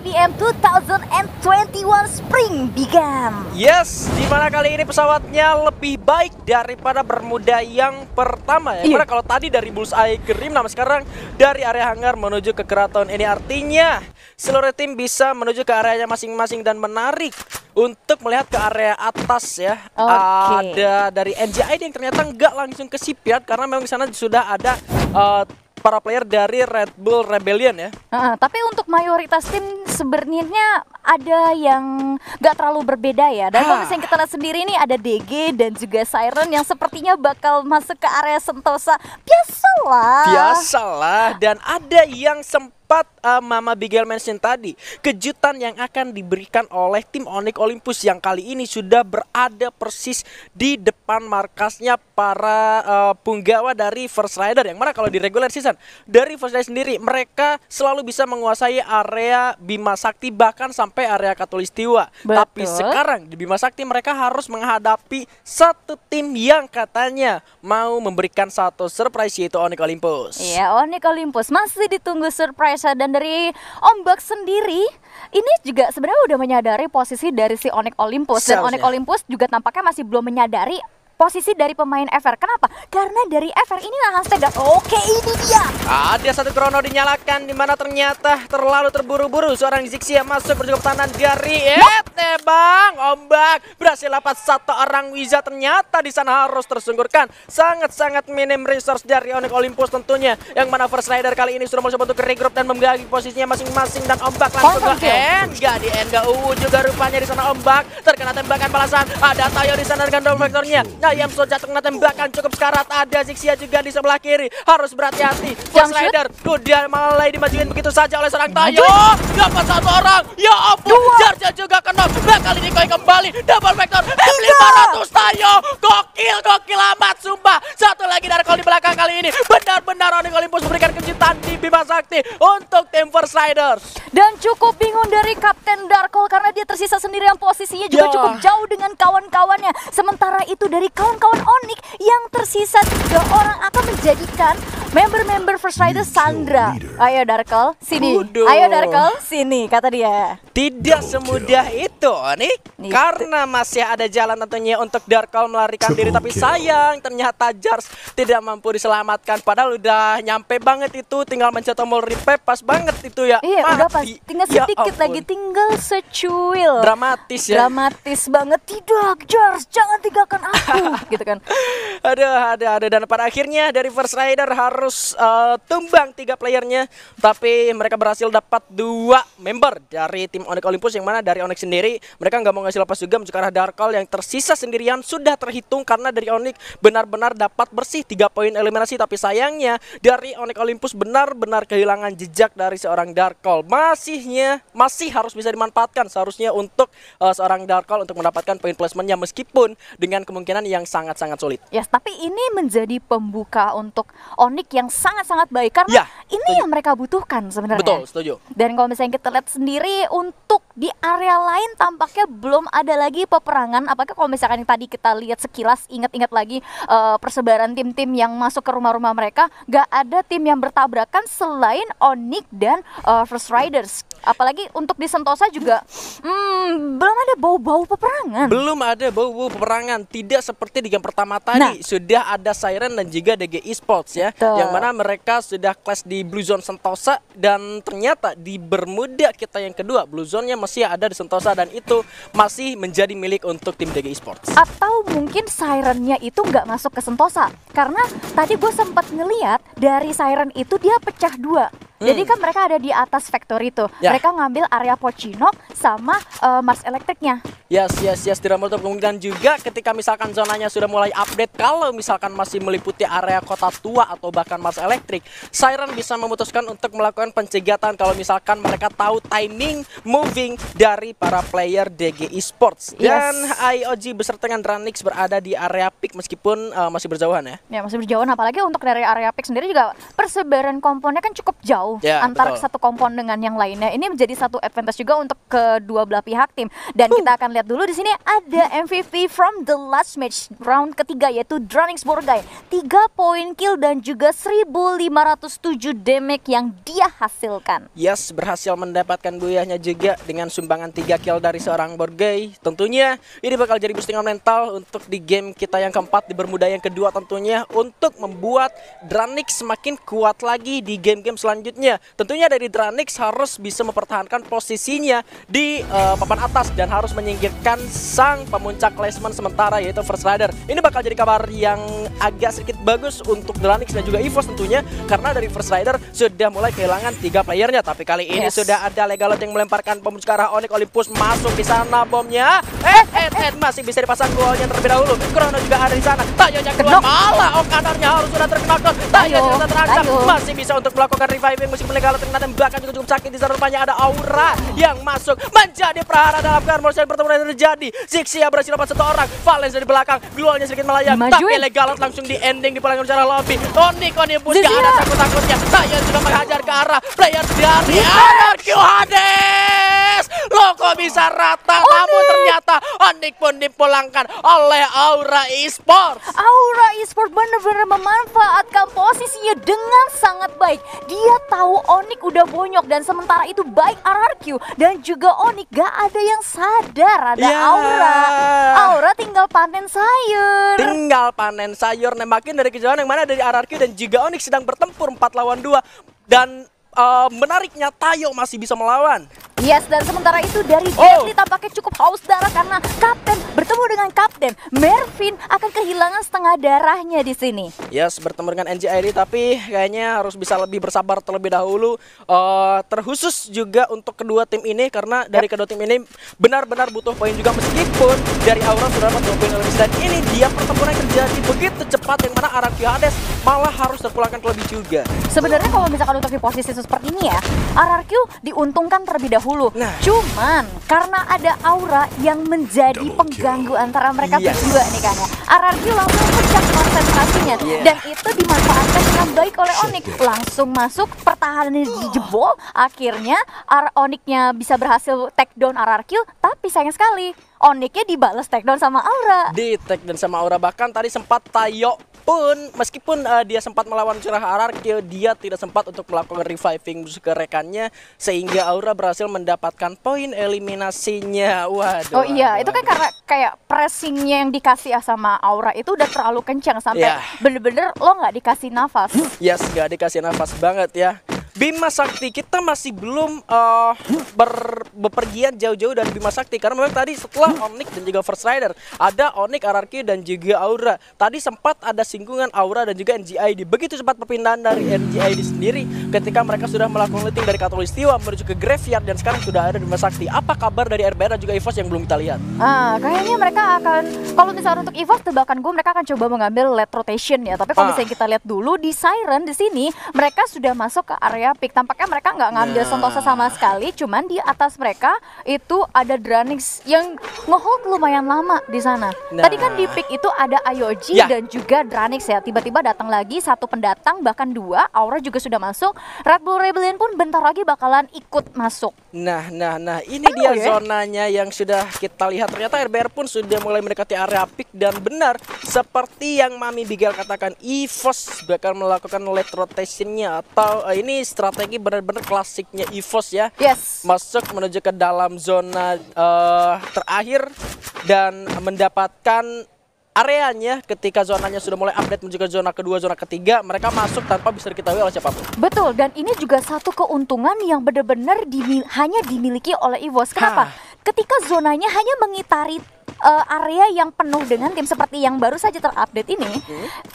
IBM 2021 Spring began. Yes, dimana kali ini pesawatnya lebih baik daripada Bermuda yang pertama ya. Karena kalau tadi dari Bullseye ke Rim, nah sekarang dari area hangar menuju ke Keraton. Ini artinya seluruh tim bisa menuju ke areanya masing-masing dan menarik untuk melihat ke area atas ya. Ada dari NJID yang ternyata nggak langsung ke shipyard karena memang di sana sudah ada para player dari Red Bull Rebellion ya. Tapi untuk mayoritas tim sebenarnya ada yang nggak terlalu berbeda ya. Dan kalau misalnya kita lihat sendiri ini ada DG dan juga Siren yang sepertinya bakal masuk ke area Sentosa. Biasalah. Dan ada yang sempat Mama Bigel mention tadi, kejutan yang akan diberikan oleh tim Onyx Olympus yang kali ini sudah berada persis di depan markasnya para punggawa dari First Rider. Yang mana kalau di regular season dari First Rider sendiri mereka selalu bisa menguasai area Bima Sakti bahkan sampai area Katulistiwa. Tapi sekarang di Bima Sakti mereka harus menghadapi satu tim yang katanya mau memberikan satu surprise, yaitu Onyx Olympus. Iya, Onyx Olympus masih ditunggu surprise. Dan dari Ombak sendiri ini juga sebenarnya udah menyadari posisi dari si Onyx Olympus. Dan Onyx Olympus juga tampaknya masih belum menyadari posisi dari pemain FR. Kenapa? Karena dari FR ini hashtag. Oke, ini dia. Ada satu krono dinyalakan, dimana ternyata terlalu terburu-buru seorang Zixia masuk berjumpa tanan dari Bang Ombak berhasil dapat satu orang Wiza. Ternyata di sana harus tersungkurkan sangat-sangat minim resource dari Onyx Olympus tentunya, yang mana First Rider kali ini sudah mencoba untuk regroup dan membagi posisinya masing-masing. Dan Ombak langsung ke enggak di enggak juga rupanya di sana Ombak terkena tembakan balasan. Ada Tayo di sana dengan double vektornya. Ayam sudah jatuh kena tembakan cukup sekarat. Ada Zixia juga di sebelah kiri, harus berhati-hati. First Rider udah mulai dimajuin begitu saja oleh seorang Tayo. Dapat satu orang, ya ampun. Jarja juga kena, bakal dikoi kembali. Double vector M500 Tayo. Gokil amat sumpah. Satu lagi dari Darkol di belakang kali ini. Benar-benar Onyx Olympus memberikan kejutan di Bima Sakti untuk tim First Riders. Dan cukup bingung dari Kapten Darkol karena dia tersisa sendirian, posisinya juga cukup jauh dengan kawan-kawannya. Sementara itu dari kawan-kawan Onyx yang tersisa 3 orang akan menjadikan member-member First Rider Sandra. Ayo Darkol, sini. Ayo Darkol, sini, kata dia. Tidak semudah itu, Onyx. Karena masih ada jalan tentunya untuk Darkol melarikan diri. Tapi sayang, ternyata Jars tidak mampu diselamatkan. Padahal udah nyampe banget itu, tinggal mencet tombol repair pas banget itu ya. Iya, udah pas. Tinggal sedikit lagi, tinggal secuil. Dramatis ya. Dramatis banget. Tidak, Jars, jangan tinggalkan aku. Gitu kan. Ada. Dan pada akhirnya dari First Rider harus tumbang 3 playernya. Tapi mereka berhasil dapat 2 member dari tim Onyx Olympus, yang mana dari Onyx sendiri mereka nggak mau ngasih lepas juga menuju ke arah Darkol yang tersisa sendirian. Sudah terhitung karena dari Onyx benar-benar dapat bersih 3 poin eliminasi. Tapi sayangnya dari Onyx Olympus benar-benar kehilangan jejak dari seorang Darkol. Masih harus bisa dimanfaatkan seharusnya untuk seorang Darkol untuk mendapatkan poin placementnya, meskipun dengan kemungkinan yang sangat-sangat sulit. Yes, tapi ini menjadi pembuka untuk Onyx yang sangat-sangat baik karena ini yang mereka butuhkan sebenarnya. Betul, setuju. Dan kalau misalnya kita lihat sendiri untuk di area lain tampaknya belum ada lagi peperangan. Apakah kalau misalkan tadi kita lihat sekilas, ingat-ingat lagi persebaran tim-tim yang masuk ke rumah-rumah mereka, gak ada tim yang bertabrakan selain Onyx dan First Riders. Apalagi untuk di Sentosa juga belum ada bau-bau peperangan. Belum ada bau-bau peperangan. Tidak seperti di game pertama tadi. Sudah ada Siren dan juga DG Esports ya. Yang mana mereka sudah clash di Blue Zone Sentosa. Dan ternyata di Bermuda kita yang kedua, Blue Zone-nya masih ada di Sentosa. Dan itu masih menjadi milik untuk tim DG Esports. Atau mungkin Siren-nya itu nggak masuk ke Sentosa. Karena tadi gue sempat ngeliat dari Siren itu dia pecah 2. Jadi kan mereka ada di atas factory itu. Mereka ngambil area Pochinok sama Mars Elektriknya. Yes. Tidak menutup kemungkinan juga ketika misalkan zonanya sudah mulai update. Kalau misalkan masih meliputi area Kota Tua atau bahkan Mars Elektrik, Siren bisa memutuskan untuk melakukan pencegatan kalau misalkan mereka tahu timing moving dari para player DG Esports. Dan IOG beserta dengan Dranix berada di area peak meskipun masih berjauhan ya. Ya, masih berjauhan, apalagi untuk dari area peak sendiri juga persebaran komponnya kan cukup jauh antara satu kompon dengan yang lainnya. Ini menjadi satu advantage juga untuk kedua belah pihak tim. Dan kita akan lihat lihat dulu di sini ada MVP from the last match round ketiga yaitu Dranix Borgai. 3 poin kill dan juga 1507 damage yang dia hasilkan. Yes, berhasil mendapatkan buyahnya juga dengan sumbangan 3 kill dari seorang Borgai. Tentunya ini bakal jadi boostingan mental untuk di game kita yang keempat, di Bermuda yang kedua tentunya, untuk membuat Dranix semakin kuat lagi di game-game selanjutnya. Tentunya dari Dranix harus bisa mempertahankan posisinya di papan atas dan harus menyingkirkan sang pemuncak klasmen sementara yaitu First Rider. Ini bakal jadi kabar yang agak sedikit bagus untuk Dranix dan juga EVOS tentunya, karena dari First Rider sudah mulai kehilangan 3 playernya. Tapi kali ini sudah ada Legalot yang melemparkan bom ke arah Onyx Olympus, masuk di sana bomnya. Masih bisa dipasang golnya terlebih dahulu. Chrono juga ada di sana. Tayonya keluar, malah Okadarnya harus sudah terkena. Tayo sudah terancam, masih bisa untuk melakukan reviving. Meskipun Legalot terkena tembakan juga cukup sakit. Di sana rupanya ada Aura yang masuk menjadi prahara dalam Karmos dan pertemuan yang terjadi. Zixia berhasil dapat 1 orang. Valens dari belakang, Glualnya sedikit melayang, tapi Legalot langsung di ending di pelanggan secara lobby. Onyx gak ada takut-takutnya. Tayo sudah menghajar ke arah player dari Anarchy Hades. Logo bisa rata, namun ternyata Onyx pun dipulangkan oleh Aura Esports. Aura Esports benar-benar memanfaatkan posisinya dengan sangat baik. Dia tahu Onyx udah bonyok dan sementara itu baik RRQ dan juga Onyx gak ada yang sadar ada Aura. Aura tinggal panen sayur. Nembakin dari kejauhan yang mana dari RRQ dan juga Onyx sedang bertempur 4 lawan 2 dan menariknya Tayo masih bisa melawan. Yes, dan sementara itu dari Deadly tampaknya cukup haus darah karena Kapten bertemu dengan Kapten. Mervin akan kehilangan setengah darahnya di sini. Yes, bertemu dengan NGID, tapi kayaknya harus bisa lebih bersabar terlebih dahulu. Terkhusus juga untuk kedua tim ini, karena dari kedua tim ini benar-benar butuh poin juga, meskipun dari Aura sudah dapat 2 poin lebih. Dan ini dia pertempuran yang terjadi begitu cepat yang mana Anarchy Hades malah harus terpulangkan terlebih juga. Sebenarnya kalau misalkan untuk di posisi seperti ini ya, RRQ diuntungkan terlebih dahulu. Cuman karena ada Aura yang menjadi pengganggu antara mereka berdua nih kan ya, RRQ langsung pecah konsentrasinya dan itu dimanfaatkan dengan baik oleh Onyx. Langsung masuk, pertahanan dijebol, akhirnya Onyx-nya bisa berhasil take down RRQ, tapi sayang sekali Onyx-nya dibalas take down sama Aura. Di take down sama Aura, bahkan tadi sempat Tayo pun meskipun dia sempat melawan curah RRQ, dia tidak sempat untuk melakukan reviving ke rekannya sehingga Aura berhasil mendapatkan poin eliminasinya. Waduh. Oh iya, itu kan karena kayak pressingnya yang dikasih sama Aura itu udah terlalu kencang sampai bener-bener lo nggak dikasih nafas. Yes, nggak dikasih nafas banget ya. Bima Sakti, kita masih belum bepergian jauh-jauh dari Bima Sakti, karena memang tadi setelah Onyx dan juga First Rider ada Onyx, RRQ dan juga Aura. Tadi sempat ada singgungan Aura dan juga NGID. Begitu cepat perpindahan dari NGID sendiri ketika mereka sudah melakukan looting dari Katulistiwa menuju ke Graveyard dan sekarang sudah ada di Bima Sakti. Apa kabar dari RBR dan juga EVOS yang belum kita lihat? Kayaknya mereka akan, kalau misalnya untuk EVOS tebakan gue mereka akan coba mengambil late rotation ya. Tapi kalau misalnya kita lihat dulu di Siren di sini mereka sudah masuk ke area pick. Tampaknya mereka nggak ngambil Sentosa sama sekali, cuman di atas mereka itu ada Dranix yang ngehold lumayan lama di sana. Tadi kan di pick itu ada Ayoji dan juga Dranix ya. Tiba-tiba datang lagi satu pendatang, bahkan 2. Aura juga sudah masuk. Red Bull Rebellion pun bentar lagi bakalan ikut masuk. Nah, ini dia zonanya yang sudah kita lihat. Ternyata RBR pun sudah mulai mendekati area pick dan benar seperti yang Mami Bigel katakan, EVOS bakal melakukan late rotationnya atau ini strategi benar-benar klasiknya EVOS ya. Masuk menuju ke dalam zona terakhir dan mendapatkan areanya. Ketika zonanya sudah mulai update menuju ke zona kedua, zona ketiga, mereka masuk tanpa bisa diketahui oleh siapapun. Betul, dan ini juga satu keuntungan yang benar-benar hanya dimiliki oleh EVOS. Kenapa? Ketika zonanya hanya mengitari area yang penuh dengan tim seperti yang baru saja terupdate ini,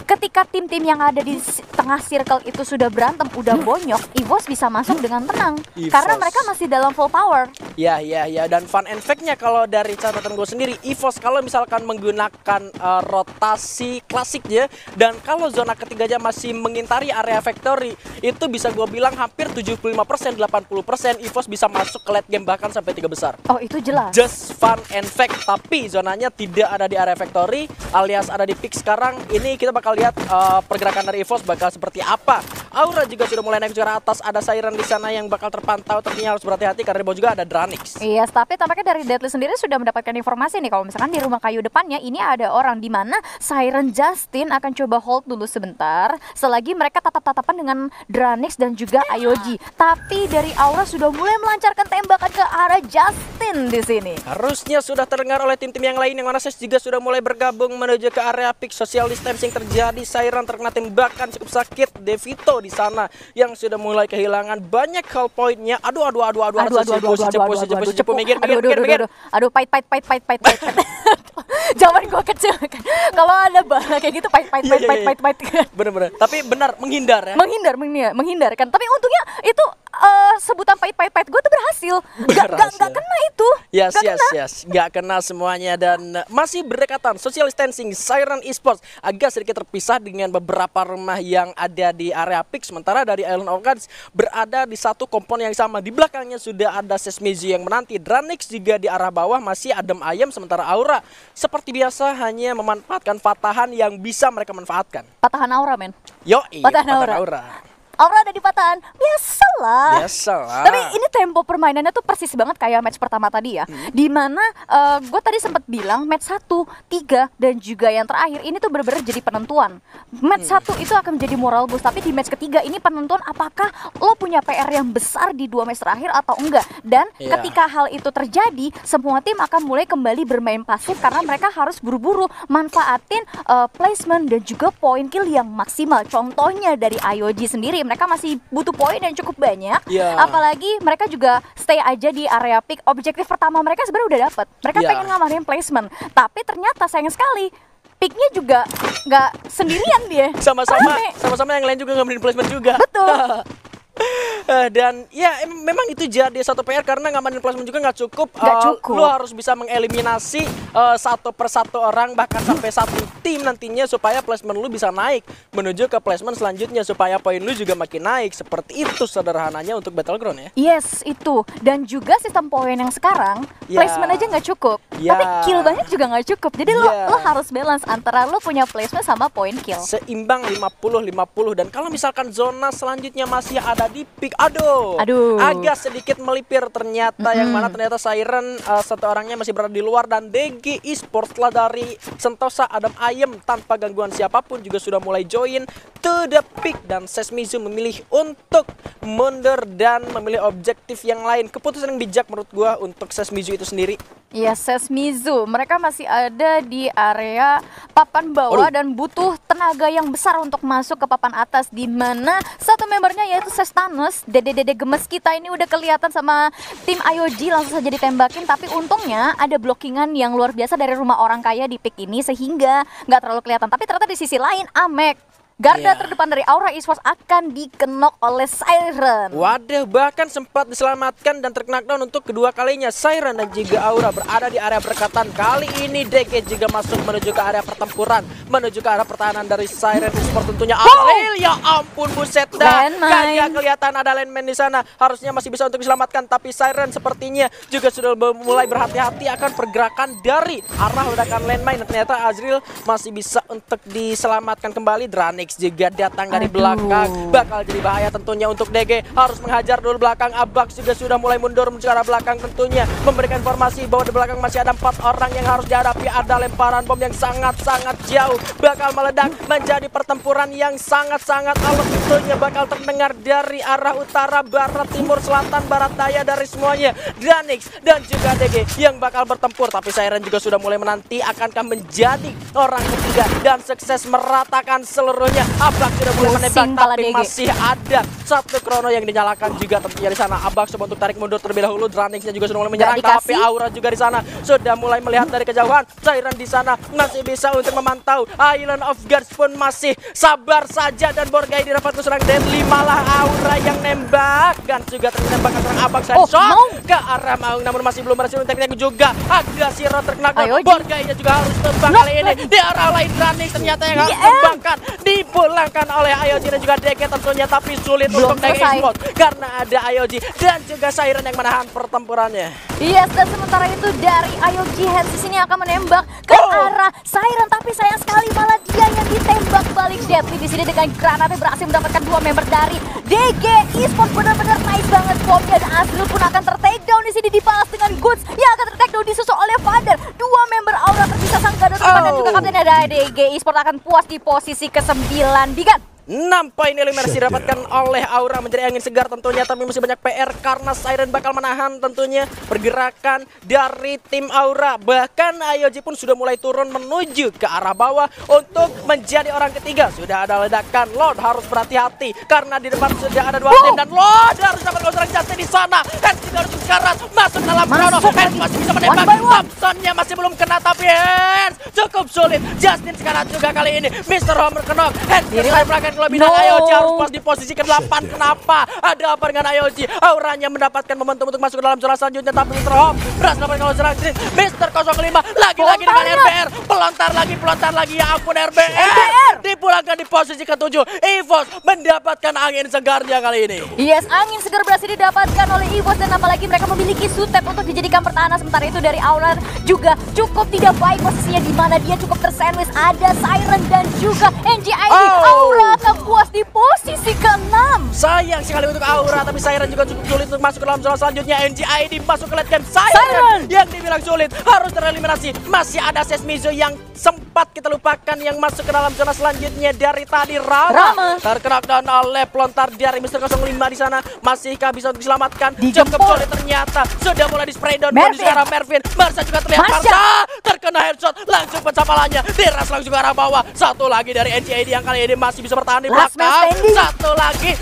ketika tim-tim yang ada di tengah circle itu sudah berantem, udah bonyok, EVOS bisa masuk dengan tenang karena mereka masih dalam full power. Ya, dan fun and fact-nya kalau dari catatan gue sendiri, EVOS kalau misalkan menggunakan rotasi klasiknya dan kalau zona ketiganya masih mengintari area factory, itu bisa gue bilang hampir 75%, 80% EVOS bisa masuk ke late game bahkan sampai 3 besar. Oh, itu jelas. Just fun and fact, tapi zonanya tidak ada di area factory alias ada di pick sekarang. Ini kita bakal lihat pergerakan dari EVOS bakal seperti apa Aura juga sudah mulai naik ke arah atas. Ada Siren di sana yang bakal terpantau, tentunya harus berhati-hati karena di bawah juga ada Dranix. Iya, tapi tampaknya dari Deadly sendiri sudah mendapatkan informasi nih kalau misalkan di rumah kayu depannya ini ada orang, di mana Siren Justin akan coba hold dulu sebentar selagi mereka tatap-tatapan dengan Dranix dan juga Ayoji. Tapi dari Aura sudah mulai melancarkan tembakan ke arah Justin di sini. Harusnya sudah terdengar oleh tim-tim yang lain, yang mana Ses juga sudah mulai bergabung menuju ke area pick. Social distancing terjadi, Siren terkena tembakan cukup sakit. Devito di sana yang sudah mulai kehilangan banyak hal poinnya. Aduh, cepu, minggir. Aduh, pahit. Zaman gua kecil kan, kalau ada bala kayak gitu pahit. Bener-bener. Tapi benar menghindar ya. Menghindar kan. Tapi untungnya itu sebutan pahit gue tuh berhasil. Gak kena itu. Yes. Gak kena semuanya dan masih berdekatan. Social distancing, Siren Esports agak sedikit terpisah dengan beberapa rumah yang ada di area pick. Sementara dari Island of Gods berada di satu kompon yang sama. Di belakangnya sudah ada Sesmizu yang menanti. Dranix juga di arah bawah masih adem ayam. Sementara Aura seperti biasa hanya memanfaatkan patahan yang bisa mereka manfaatkan. Patahan Aura, men. Patahan Aura. Aura ada di patahan, biasalah. Tapi ini tempo permainannya tuh persis banget kayak match pertama tadi ya. Dimana gue tadi sempat bilang match 1, 3, dan juga yang terakhir ini tuh bener-bener jadi penentuan. Match 1 itu akan menjadi moral boost, tapi di match ketiga ini penentuan apakah lo punya PR yang besar di 2 match terakhir atau enggak. Dan ketika hal itu terjadi, semua tim akan mulai kembali bermain pasif karena mereka harus buru-buru manfaatin placement dan juga point kill yang maksimal. Contohnya dari Ayoji sendiri, mereka masih butuh poin yang cukup banyak. Apalagi mereka juga stay aja di area pick. Objektif pertama mereka sebenarnya udah dapat. Mereka pengen ngamarin placement, tapi ternyata sayang sekali picknya juga nggak sendirian dia. Sama-sama yang lain juga ngamarin placement juga. Betul. Dan ya memang itu jadi satu PR karena ngamanin placement juga nggak cukup. Lu harus bisa mengeliminasi satu persatu orang, bahkan sampai satu tim nantinya, supaya placement lu bisa naik menuju ke placement selanjutnya, supaya poin lu juga makin naik. Seperti itu sederhananya untuk Battleground ya. Yes, itu. Dan juga sistem poin yang sekarang placement aja nggak cukup, tapi kill banyak juga nggak cukup. Jadi lo harus balance antara lo punya placement sama poin kill. Seimbang 50-50. Dan kalau misalkan zona selanjutnya masih ada di pick, aduh, agak sedikit melipir ternyata. Yang mana ternyata Siren satu orangnya masih berada di luar, dan DG Esports lah dari Sentosa Adam Ayem tanpa gangguan siapapun juga sudah mulai join to the pick. Dan Sesmizu memilih untuk mundur dan memilih objektif yang lain. Keputusan yang bijak menurut gua untuk Sesmizu itu sendiri. Ya, Sesmizu mereka masih ada di area papan bawah dan butuh tenaga yang besar untuk masuk ke papan atas, di mana satu membernya yaitu Sestanus, dede gemes kita ini udah kelihatan sama tim Ayoji, langsung saja ditembakin. Tapi untungnya ada blockingan yang luar biasa dari rumah orang kaya di pick ini sehingga nggak terlalu kelihatan. Tapi ternyata di sisi lain Amek, garda terdepan dari Aura Esports, akan dikenok oleh Siren. Waduh, bahkan sempat diselamatkan dan terkena down untuk kedua kalinya. Siren dan juga Aura berada di area berdekatan. Kali ini DG juga masuk menuju ke area pertempuran, menuju ke arah pertahanan dari Siren Esports tentunya. Azril, ya ampun, buset dah. Kayak kelihatan ada landmine di sana. Harusnya masih bisa untuk diselamatkan, tapi Siren sepertinya juga sudah mulai berhati-hati akan pergerakan dari arah ledakan landmine. Ternyata Azril masih bisa untuk diselamatkan kembali. Dranix juga datang dari belakang, bakal jadi bahaya tentunya untuk DG. Harus menghajar dulu belakang. Abax juga sudah mulai mundur menuju arah belakang, tentunya memberikan informasi bahwa di belakang masih ada 4 orang yang harus dihadapi. Ada lemparan bom yang sangat-sangat jauh, bakal meledak menjadi pertempuran yang sangat-sangat alot. Tentunya bakal terdengar dari arah utara, barat, timur, selatan, barat, daya, dari semuanya. Dranix dan juga DG yang bakal bertempur, tapi Siren juga sudah mulai menanti akankah menjadi orang ketiga dan sukses meratakan seluruhnya. Abax sudah mulai menembak, tapi masih ada satu krono yang dinyalakan juga tentunya di sana. Abax coba untuk tarik mundur terlebih dahulu. Dranixnya juga sudah mulai menyerang, tapi Aura juga di sana sudah mulai melihat dari kejauhan. Siren di sana masih bisa untuk memantau. Island of Gods pun masih sabar saja, dan Borgai didapat serang deadly, malah Aura yang nembak dan juga tertembak serang Abax ke arah Maung, namun masih belum berhasil untuk teknik juga. Ada Siro terkena, Borgainya juga harus tembak kali ini di arah lain. Dranix ternyata yang harus tembakkan, dipulangkan oleh Ayoji dan juga DG tentunya, tapi sulit untuk DG Esports karena ada Ayoji dan juga Siren yang menahan pertempurannya. Yes, dan sementara itu dari Ayoji Hansis ini akan menembak ke arah Siren, tapi sayang sekali malah dia yang ditembak balik paling deadly di sini dengan granatnya berhasil mendapatkan 2 member dari DG Esports. Benar-benar nice banget bomnya, dan Azril pun akan ter-takedown di sini, dibalas dengan Goods yang akan ter-takedown disusul oleh Vader. 2 member Aura tersisa, sang Gado terdepan dan juga kaptennya dari DG Esports akan puas di posisi ke-9. Bigan. 6 poin eliminasi didapatkan oleh Aura, menjadi angin segar tentunya, tapi masih banyak PR karena Siren bakal menahan tentunya pergerakan dari tim Aura. Bahkan IOG pun sudah mulai turun menuju ke arah bawah untuk menjadi orang ketiga. Sudah ada ledakan, Lord harus berhati-hati karena di depan sudah ada 2 tim, dan Lord harus dapat serang Justin di sana. Hans juga harus sekarang masuk dalam chrono. Hans masih bisa menembak, Thompsonnya masih belum kena, tapi Hans cukup sulit. Justin sekarang juga kali ini Mr. Homer kenok. Hans belakang kelebihan IOG harus pas di posisi ke-8. Kenapa? Ada apa dengan IOG? Auranya mendapatkan momentum untuk masuk ke dalam zona selanjutnya, tapi Mr. Home berhasil mendapatkan kalau serang Mr. 05 lagi-lagi dengan RBR. Pelontar lagi, ya ampun RBR. Dipulangkan di posisi ke-7. EVOS mendapatkan angin segarnya kali ini. Yes, angin segar berhasil didapatkan oleh EVOS, dan apalagi mereka memiliki Sutek untuk dijadikan pertahanan. Sementara itu dari Aura juga cukup tidak baik posisinya, di mana dia cukup tersandwich. Ada Siren dan juga NGID. Aura akan puas di posisi ke-6. Sayang sekali untuk Aura, tapi Siren juga cukup sulit untuk masuk ke dalam zona selanjutnya. NGID masuk ke late game. Siren yang dibilang sulit harus tereliminasi. Masih ada Sesmizo yang sempat kita lupakan yang masuk ke dalam zona selanjutnya dari tadi. Rama terkena down oleh pelontar dari Mr. 05 di sana. Masihkah bisa untuk diselamatkan? Cukup sulit ternyata. Sudah mulai di spray down sekarang Mervin. Marsa juga terlihat. Marsa terkena headshot, langsung pencapalannya diras langsung ke arah bawah. Satu lagi dari NGID yang kali ini masih bisa bertahan di belakang.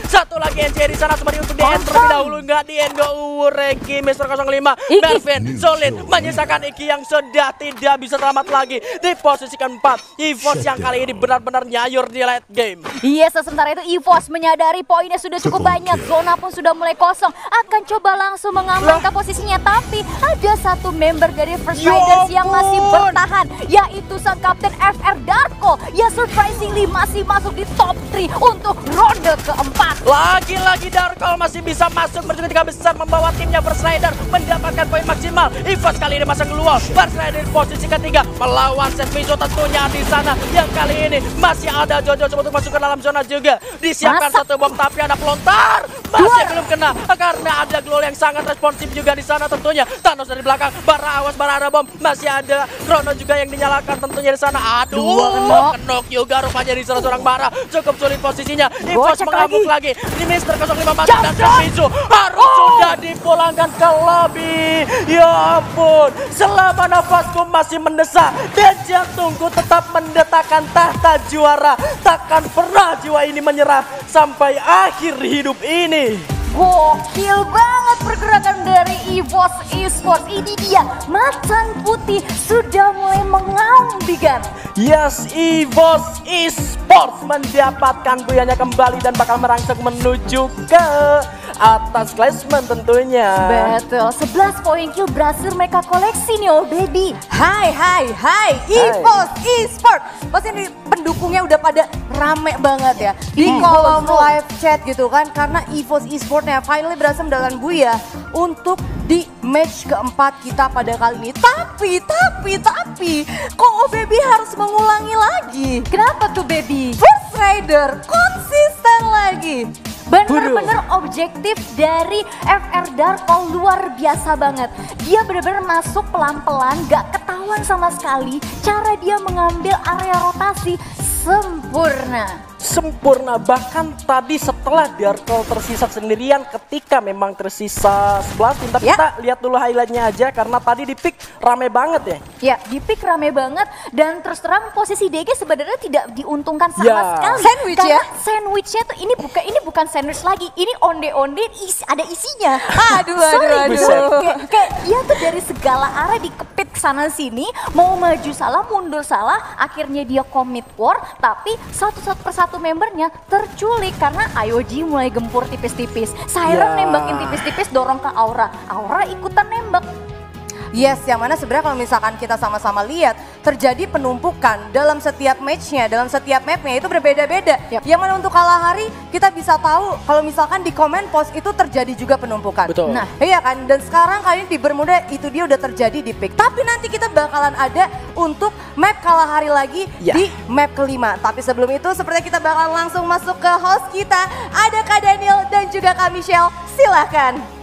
Satu lagi NGID di sana, seperti untuk DN terlebih dahulu. Nggak DN, nggak Reki. Mr. 05 Mervin sulit menyisakan Iki yang sudah tidak bisa selamat lagi di posisi ke-4. EVOS yang kali ini benar-benar nyayur di late game. Yes, sementara itu EVOS menyadari poinnya sudah cukup banyak, zona pun sudah mulai kosong, akan coba langsung mengamankan posisinya, tapi ada satu member dari First Riders yang masih bertahan, yaitu sang kapten FR Darko yang surprisingly masih masuk di top 3 untuk ronde ke-4. Lagi-lagi Darko masih bisa masuk menuju tiga besar, membawa timnya First Rider mendapatkan poin maksimal. EVOS kali ini masang keluar. First Rider di posisi ke-3 melawan Sesmizo tentunya di sana, yang kali ini masih ada Jojo untuk masuk ke dalam zona juga. Disiapkan satu bom, tapi ada pelontar masih belum kena karena ada Glow yang sangat responsif juga di sana tentunya. Thanos dari belakang, bara awas, bara ada bom, masih ada Chrono juga yang dinyalakan tentunya di sana. Aduh, kenok juga rupanya di sana seorang bara. Cukup sulit posisinya. EVOS mengamuk lagi. Di Mr. 05 masuk dan Sesmizo harus sudah dipulangkan ke lobby. Ya ampun, selama nafasku masih mendesak dan jantungku tetap mendetakkan tahta juara, takkan pernah jiwa ini menyerah sampai akhir hidup ini. Gokil banget pergerakan dari EVOS Esports. Ini dia, macan putih sudah mulai mengaum, Bigan. Yes, EVOS Esports mendapatkan buyanya kembali dan bakal merangsek menuju ke atas klasmen tentunya. Betul, 11 poin kill berhasil mereka koleksi nih, oh baby. Hai EVOS Esports. Pasti ini pendukungnya udah pada rame banget ya di kolom live chat gitu kan, karena EVOS Esports-nya finally berhasil mendapatkan buya untuk di match keempat kita pada kali ini. Tapi kok oh baby harus mengulangi lagi? Kenapa tuh baby? First Rider konsisten lagi. Bener-bener objektif dari FR Darko luar biasa banget. Dia bener-bener masuk pelan-pelan, gak ketahuan sama sekali. Cara dia mengambil area rotasi sempurna. Bahkan tadi setelah Darko tersisa sendirian ketika memang tersisa 11 tim. Tapi kita lihat dulu highlightnya aja, karena tadi di pick rame banget ya. Ya, di pick rame banget, dan terus terang posisi DG sebenarnya tidak diuntungkan sama sekali. Sandwich ya? Sandwichnya tuh ini bukan sandwich lagi, ini onde-onde ada isinya. Aduh. Kayak dia tuh dari segala arah dikepit sana sini, mau maju salah, mundur salah, akhirnya dia commit war, tapi satu persatu membernya terculik karena IOG mulai gempur tipis-tipis. Siren nembakin tipis-tipis, dorong ke Aura ikutan nembak. Yes, yang mana sebenarnya kalau misalkan kita sama-sama lihat terjadi penumpukan dalam setiap matchnya, dalam setiap mapnya itu berbeda-beda. Yang mana untuk Kalahari kita bisa tahu kalau misalkan di komen post itu terjadi juga penumpukan. Betul. Nah, iya kan, dan sekarang kali ini di Bermuda itu dia udah terjadi di pick. Tapi nanti kita bakalan ada untuk map Kalahari lagi di map kelima. Tapi sebelum itu sepertinya kita bakalan langsung masuk ke host kita. Ada Kak Daniel dan juga Kak Michelle, silahkan.